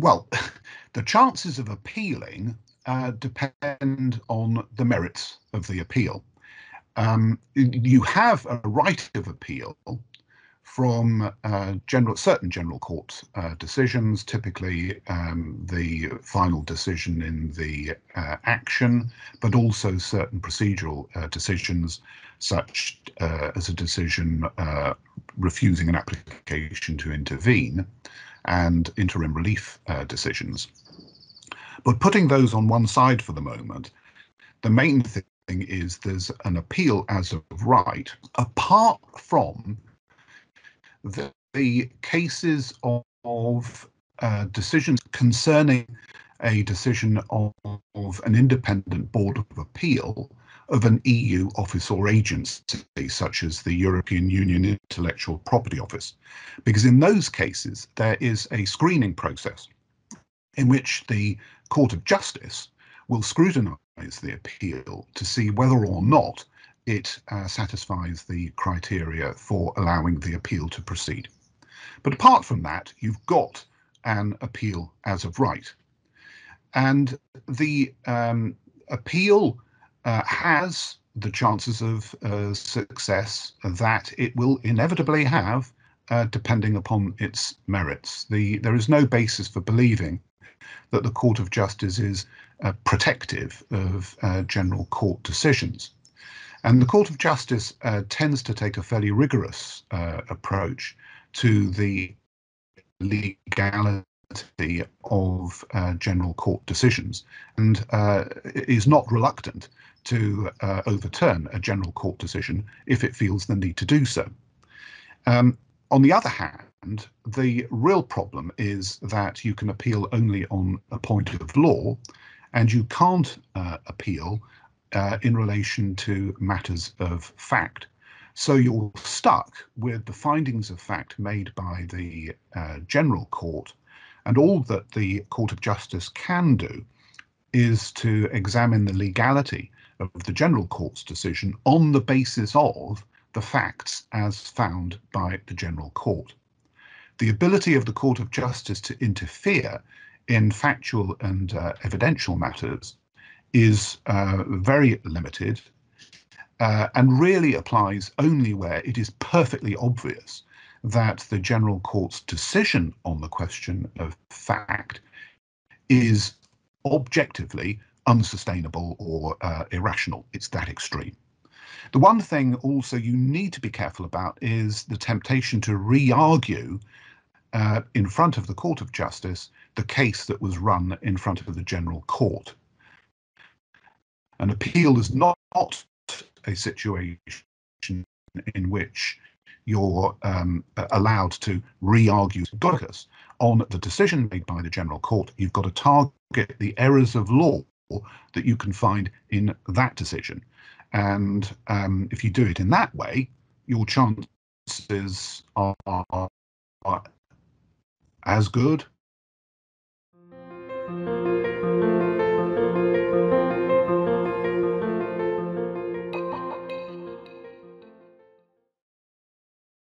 Well, the chances of appealing depend on the merits of the appeal. You have a right of appeal from certain general court decisions, typically the final decision in the action, but also certain procedural decisions, such as a decision refusing an application to intervene, and interim relief decisions. But putting those on one side for the moment, the main thing is there's an appeal as of right, apart from the cases of decisions concerning a decision of an independent board of appeal of an EU office or agency, such as the European Union Intellectual Property Office, because in those cases there is a screening process in which the Court of Justice will scrutinise the appeal to see whether or not it satisfies the criteria for allowing the appeal to proceed. But apart from that, you've got an appeal as of right. And the appeal has the chances of success that it will inevitably have, depending upon its merits. There is no basis for believing that the Court of Justice is protective of general court decisions. And the Court of Justice tends to take a fairly rigorous approach to the legality of general court decisions, and is not reluctant to overturn a general court decision if it feels the need to do so. On the other hand, the real problem is that you can appeal only on a point of law, and you can't appeal in relation to matters of fact. So you're stuck with the findings of fact made by the General Court, and all that the Court of Justice can do is to examine the legality of the General Court's decision on the basis of the facts as found by the General Court. The ability of the Court of Justice to interfere in factual and evidential matters is very limited, and really applies only where it is perfectly obvious that the General Court's decision on the question of fact is objectively unsustainable or irrational. It's that extreme. The one thing also you need to be careful about is the temptation to re-argue in front of the Court of Justice the case that was run in front of the General Court. An appeal is not a situation in which you're allowed to re-argue on the decision made by the General Court. You've got to target the errors of law that you can find in that decision. And if you do it in that way, your chances are as good,